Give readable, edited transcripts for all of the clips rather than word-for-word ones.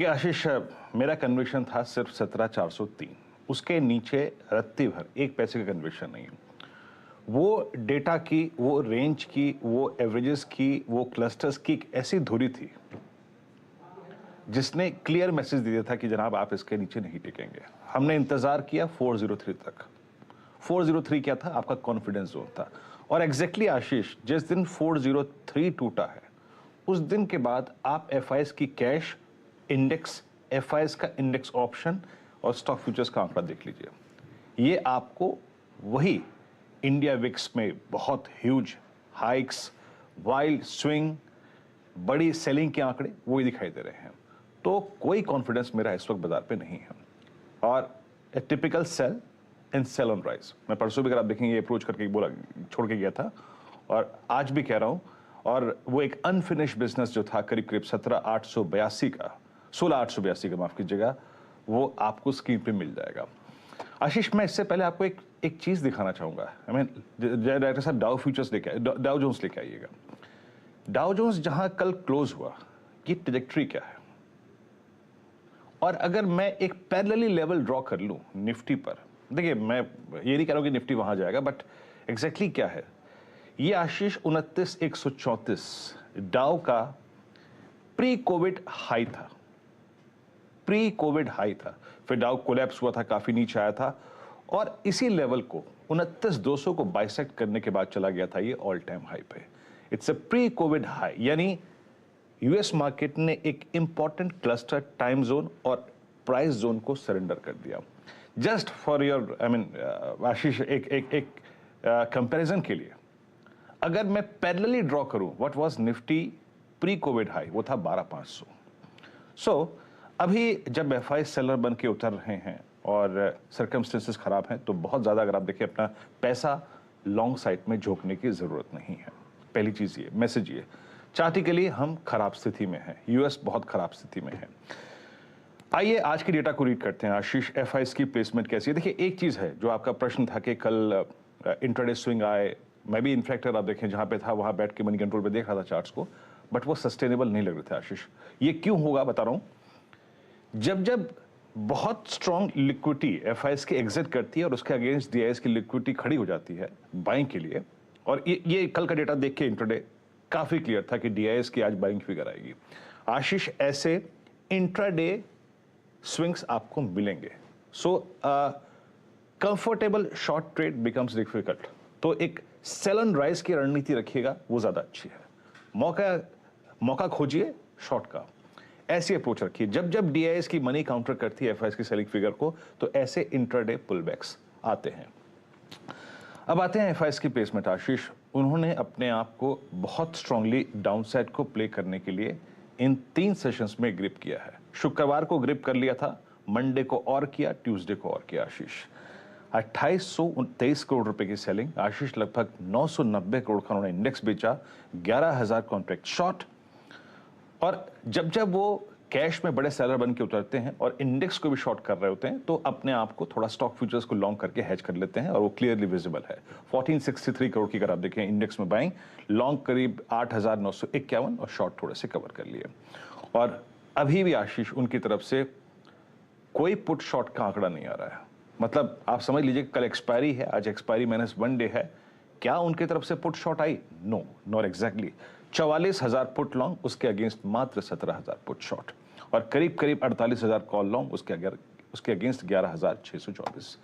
ये आशीष, मेरा कन्विक्शन था सिर्फ 17,403। उसके नीचे रत्ती भर एक पैसे का कन्विक्शन नहीं। वो डेटा की, वो रेंज की, वो एवरेजेस की, वो क्लस्टर्स की एक ऐसी धुरी थी जिसने क्लियर मैसेज दिया था कि जनाब आप इसके नीचे नहीं टिकेंगे। हमने इंतजार किया 403 तक। 403 क्या था? आपका कॉन्फिडेंस जोन था। और एग्जैक्टली आशीष, जिस दिन 403 टूटा है उस दिन के बाद आप एफआईएस की कैश इंडेक्स, एफआईएस का इंडेक्स ऑप्शन और स्टॉक फ्यूचर्स का आंकड़ा देख लीजिए। ये आपको वही इंडिया विक्स में बहुत ह्यूज हाइक्स, वाइल्ड स्विंग, बड़ी सेलिंग के आंकड़े वही दिखाई दे रहे हैं। तो कोई कॉन्फिडेंस मेरा इस वक्त बाजार पे नहीं है। और a typical sell and sell on rise. मैं परसों भी अगर आप देखेंगे अप्रोच करके बोला, छोड़ के गया था और आज भी कह रहा हूं। और वो एक अनफिनिश बिजनेस जो था करीब करीब 17,882 का, 16,882 का माफ कीजिएगा, वो आपको स्क्रीन पे मिल जाएगा। आशीष, मैं इससे पहले आपको एक चीज दिखाना चाहूंगा। आई मीन, डायरेक्टर साहब डाउ फ्यूचर्स लेके डाउ जोन्स लेके आइएगा। डाउ जोन्स जहां कल क्लोज हुआ, ये ट्रैजेक्टरी क्या है? और अगर मैं एक पैरेलली लेवल ड्रॉ कर लूं निफ्टी पर, देखिए मैं ये नहीं कह रहा हूं कि निफ्टी वहां जाएगा, बट एग्जैक्टली क्या है ये आशीष? 29,134 डाउ का प्री कोविड हाई था। प्री कोविड हाई था, फिर डाउ कोलैप्स हुआ था, काफी नीचे आया था और इसी लेवल को 29,200 को बाइसेक्ट करने के बाद चला गया था ये ऑल टाइम हाई पे। It's a pre Covid high, यानी यूएस मार्केट ने एक इंपॉर्टेंट क्लस्टर, टाइम जोन और प्राइस जोन को सरेंडर कर दिया। Just for your I mean Ashish, एक कंपैरिजन के लिए अगर मैं पैरेलली ड्रॉ करूं, what was Nifty pre Covid high? वो था 12,500। सो अभी जब एफआई सेलर बन के उतर रहे हैं और सर्कमस्टेंसेस खराब हैं, तो बहुत ज्यादा अगर आप देखिए अपना पैसा लॉन्ग साइड में झोंकने की जरूरत नहीं है। पहली चीज ये, मैसेज ये, चार्टिकली हम खराब स्थिति में हैं, यूएस बहुत खराब स्थिति में है। आइए आज की डेटा को रीड करते हैं। आशीष, एफआईएस की प्लेसमेंट कैसी है? देखिए एक चीज है जो आपका प्रश्न था कि कल इंट्राडे स्विंग आए, मैं भी इनफैक्टर आप देखें जहां पे था वहां बैठ के मनी कंट्रोल पे देख रहा था चार्ट्स को, बट वो सस्टेनेबल नहीं लग रहे थे आशीष। ये क्यों होगा बता रहा हूं। जब जब बहुत स्ट्रॉन्ग लिक्विडिटी एफआईएस की एग्जिट करती है और उसके अगेंस्ट डीआईएस की लिक्विडिटी खड़ी हो जाती है बाइंग के लिए, और ये कल का डेटा देख के इंट्राडे काफी क्लियर था कि डीआईएस की आज बाइंग फिगर आएगी। आशीष, ऐसे इंट्राडे स्विंग्स आपको मिलेंगे। So comfortable short trade becomes difficult. तो एक सेल ऑन राइज की रणनीति रखिएगा, वो ज्यादा अच्छी है। मौका खोजिए शॉर्ट का, ऐसी अप्रोच रखिए। जब जब डीआईएस की मनी काउंटर करती है एफआईएस की सेलिंग फिगर को, तो ऐसे इंट्राडे पुलबैक्स आते हैं। अब आते हैं एफआईएस की प्लेसमेंट। आशीष, उन्होंने अपने आप को बहुत स्ट्रांगली डाउनसाइड को प्ले करने के लिए इन 3 सेशंस में ग्रिप किया है। शुक्रवार को ग्रिप कर लिया था, मंडे को और किया, ट्यूसडे को और किया। आशीष, 2823 करोड़ रुपए की सेलिंग। आशीष, लगभग 990 करोड़ का उन्होंने इंडेक्स बेचा, 11,000 कॉन्ट्रैक्ट शॉर्ट। और जब जब वो कैश में बड़े सेलर बन के उतरते हैं और इंडेक्स को भी शॉर्ट कर रहे होते हैं, तो अपने आप को थोड़ा स्टॉक फ्यूचर्स को लॉन्ग करके हेज कर लेते हैं और वो क्लियरली विजिबल है। 1463 करोड़ की अगर आप देखें इंडेक्स में बाइंग, लॉन्ग करीब 8,951 और शॉर्ट थोड़े से कवर कर लिए। और अभी भी आशीष, उनकी तरफ से कोई पुट शॉर्ट का आंकड़ा नहीं आ रहा है। मतलब आप समझ लीजिए कल एक्सपायरी है, आज एक्सपायरी -1 डे है, क्या उनकी तरफ से पुट शॉर्ट आई? No, not exactly. 44,000 put long, उसके अगेंस्ट मात्र 17,000 पुट शॉर्ट, और करीब करीब 48,000 कॉल लॉन्ग, उसके अगेंस्ट 11,624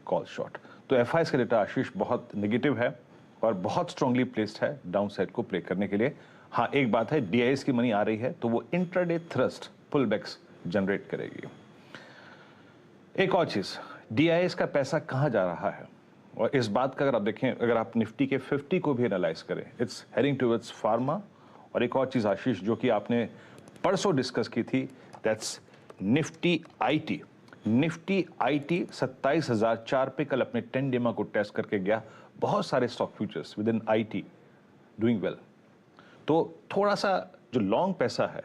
कॉल शॉर्ट। तो एफआईएस का डेटा आशीष बहुत नेगेटिव है और बहुत स्ट्रांगली प्लेस्ड है डाउन साइड को प्ले करने के लिए। हाँ, एक बात है, डीआईएस की मनी आ रही है तो वो इंट्राडे थ्रस्ट पुलबैक्स जनरेट करेगी। एक और चीज, डीआईएस का पैसा कहां जा रहा है, और इस बात का अगर आप देखें, अगर आप निफ्टी के 50 को भी एनालाइज करें, इट्स हेडिंग टुवर्ड्स फार्मा। और एक और चीज आशीष जो कि आपने परसों डिस्कस की थी, that's Nifty IT. Nifty IT 27,004 पे कल अपने 10 डेमा को टेस्ट करके गया। बहुत सारे stock futures with in IT doing well. तो थोड़ा सा जो लॉन्ग पैसा है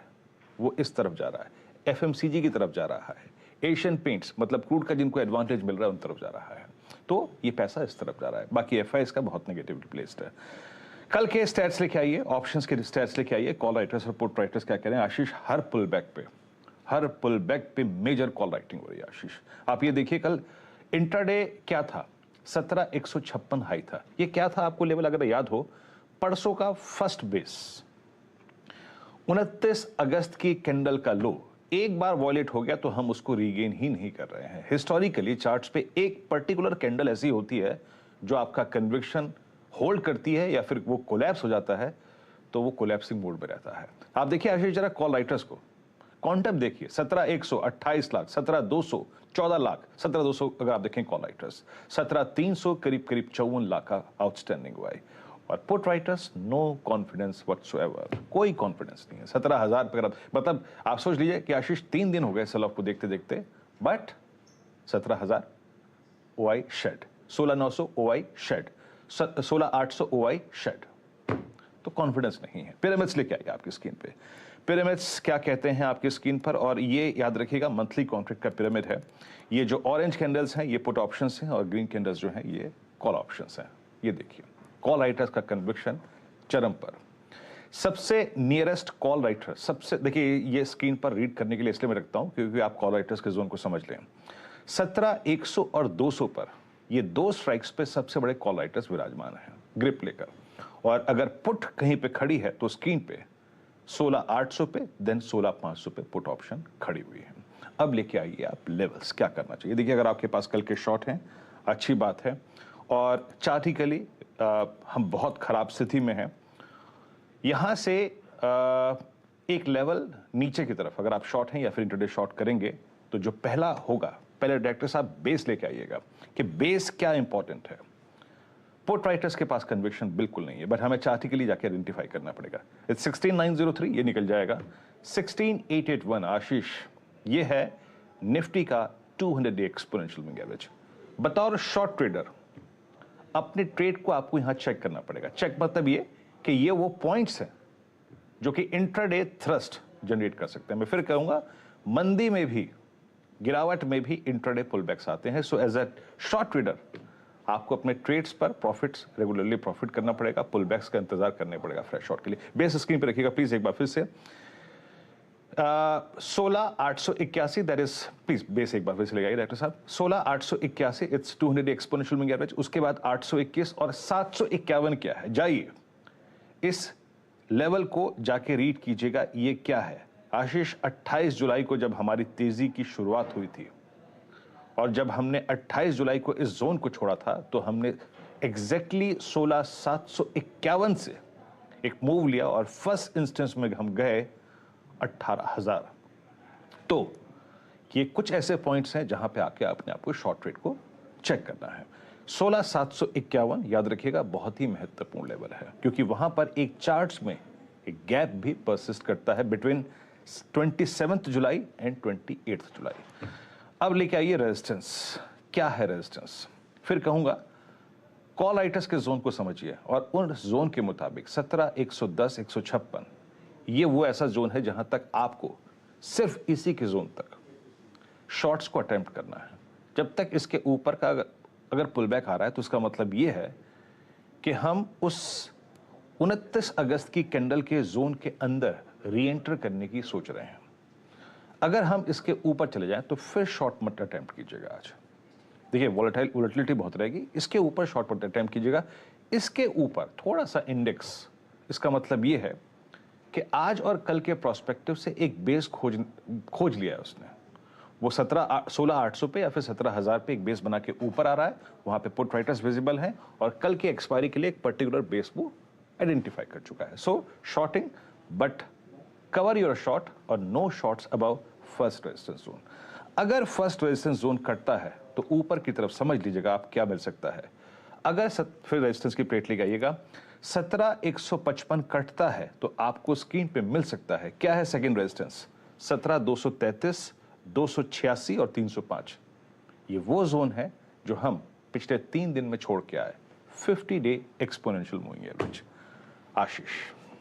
वो इस तरफ जा रहा है, एफएमसीजी की तरफ जा रहा है, एशियन पेंट्स मतलब क्रूड का जिनको एडवांटेज मिल रहा है उन तरफ जा रहा है। तो ये पैसा इस तरफ जा रहा है। बाकी एफआईएस का बहुत नेगेटिवली प्लेस्ड है। कल के स्टैट्स लेके आइए, ऑप्शंस के स्टैट्स लेके आइए, कॉल राइटर्स और पुट राइटर्स क्या कह रहे हैं। आशीष, हर पुल बैक पे हर पुल बैक पे मेजर कॉल राइटिंग हो रही है आशीष। आप ये देखिए कल इंट्राडे क्या था, 17,156 हाई था। ये क्या था आपको लेवल अगर याद हो, परसों का फर्स्ट बेस 29 अगस्त की कैंडल का लो एक बार वॉयलेट हो गया तो हम उसको रीगेन ही नहीं कर रहे हैं। हिस्टोरिकली चार्ट्स पे एक पर्टिकुलर कैंडल ऐसी होती है जो आपका कन्विक्शन होल्ड करती है या फिर वो कोलैप्स हो जाता है, तो वो कोलैप्सिंग मोड में रहता है। आप देखिए आशीष जरा कॉल राइटर्स को, क्वांटम देखिए 17,100 28 लाख, 17,200 14 लाख, 17,200 अगर आप देखें कॉल राइटर्स, 17,300 करीब 54 लाख का आउटस्टैंडिंग हुआ है। और put writers no confidence whatsoever, कोई कॉन्फिडेंस नहीं है। 17,000 पे मतलब आप सोच लीजिए कि आशीष 3 दिन हो गए सेल ऑफ को देखते देखते, but 17,000 OI shed, 16,900 OI shed, 16,800 OI shed, तो कॉन्फिडेंस नहीं है। पिरामिड्स लेके आइए आपकी स्क्रीन पे। पिरामिड्स क्या कहते हैं आपकी स्क्रीन पर, और ये याद रखिएगा मंथली कॉन्ट्रैक्ट का पिरामिड है। ये जो ऑरेंज कैंडल्स हैं ये पुट ऑप्शंस हैं और ग्रीन कैंडल्स जो हैं ये कॉल ऑप्शंस हैं। ये देखिए कॉल राइटर्स का कन्विक्शन चरम पर। सबसे नियरेस्ट कॉल राइटर, सबसे देखिए ये स्क्रीन पर रीड करने के लिए इसलिए मैं रखता हूं क्योंकि आप कॉल राइटर्स के जोन को समझ लें। 17,100 और 200 पर ये दो स्ट्राइक्स पे सबसे बड़े कॉल राइटर्स विराजमान हैं ग्रिप लेकर, और अगर पुट कहीं पे खड़ी है तो स्क्रीन पे 16,800 पे देन 16,500 पे पुट ऑप्शन खड़ी हुई है। अब लेके आइए आप लेवल्स, क्या करना चाहिए। देखिए अगर आपके पास कल के शॉर्ट हैं अच्छी बात है, और चार्टिकली हम बहुत खराब स्थिति में हैं। यहां से एक लेवल नीचे की तरफ अगर आप शॉर्ट हैं या फिर इंटरडे शॉर्ट करेंगे तो जो पहला होगा, पहले डायरेक्टर साहब बेस लेके आइएगा कि बेस क्या इंपॉर्टेंट है। पुट राइटर्स के पास कन्विक्शन बिल्कुल नहीं है, बट हमें चार्टिकली जाके आइडेंटिफाई करना पड़ेगा। इट्स 16,903, ये निकल जाएगा। 16,881 आशीष, ये है निफ्टी का 200 डे एक्सपोनेंशियल मूविंग एवरेज। बतौर शॉर्ट ट्रेडर अपने ट्रेड को आपको यहां चेक करना पड़ेगा। चेक मतलब ये कि ये वो पॉइंट्स हैं जो कि इंट्राडे थ्रस्ट जनरेट कर सकते हैं। मैं फिर कहूंगा मंदी में भी, गिरावट में भी इंट्राडे पुलबैक्स आते हैं। So as a short trader आपको अपने ट्रेड्स पर प्रॉफिट्स रेगुलरली प्रॉफिट करना पड़ेगा, पुलबैक्स का इंतजार करने पड़ेगा फ्रेश शॉर्ट के लिए। बेस स्क्रीन पे रखिएगा प्लीज एक बार फिर से। 16,881 दैट इज, प्लीज बेस एक बार फिर से लगाइए डॉक्टर साहब। 16,881 it's 200 day exponential moving average. उसके बाद 821 और 751 क्या है, जाइए इस लेवल को जाके रीड कीजिएगा। ये क्या है आशीष, 28 जुलाई को जब हमारी तेजी की शुरुआत हुई थी और जब हमने 28 जुलाई को इस जोन को छोड़ा था तो हमने एग्जैक्टली 16,751 से एक मूव लिया और फर्स्ट इंस्टेंस में हम गए 18,000। तो ये कुछ ऐसे पॉइंट्स हैं जहां पे आके अपने आप को शॉर्ट ट्रेड को चेक करना है। 16,751 याद रखिएगा बहुत ही महत्वपूर्ण लेवल है, क्योंकि वहां पर एक चार्ट्स में एक गैप भी परसिस्ट करता है बिटवीन 27 जुलाई एंड 28 जुलाई। अब लेके आइए रेजिस्टेंस, क्या है रेजिस्टेंस। फिर कहूंगा कॉल राइटर्स के जोन को समझिए और उन जोन के मुताबिक 17,110 156 ये वो ऐसा जोन है जहां तक आपको सिर्फ इसी के जोन तक शॉर्ट्स को अटेम्प्ट करना है। जब तक इसके ऊपर का अगर पुलबैक आ रहा है तो उसका मतलब ये है कि हम उस 29 अगस्त की कैंडल के जोन के अंदर री एंटर करने की सोच रहे हैं। अगर हम इसके ऊपर चले जाएं तो फिर शॉर्ट मत अटेम्प्ट कीजिएगा। आज देखिए वोलेटिलिटी बहुत रहेगी, इसके ऊपर शॉर्ट मत अटेम्प्ट कीजिएगा। इसके ऊपर थोड़ा सा इंडेक्स, इसका मतलब ये है कि आज और कल के प्रोस्पेक्टिव से एक बेस खोज लिया है उसने। वो 16,800 पे या फिर 17,000 पे एक बेस बना के ऊपर आ रहा है, वहां पे पुट राइटर्स विजिबल हैं और कल के एक्सपायरी के लिए एक पर्टिकुलर बेस वो आइडेंटिफाई कर चुका है। So shorting, but cover your short और no shorts above first resistance zone. अगर फर्स्ट रेजिस्टेंस जोन कटता है तो ऊपर की तरफ समझ लीजिएगा आप क्या मिल सकता है। अगर फिर रेजिस्टेंस की प्लेट लगाइएगा, 17,155 कटता है तो आपको स्क्रीन पे मिल सकता है क्या है सेकंड रेजिस्टेंस, 17,233, 286 और 305। ये वो जोन है जो हम पिछले 3 दिन में छोड़ के आए। 50 डे एक्सपोनेंशियल मूविंग एवरेज। आशीष।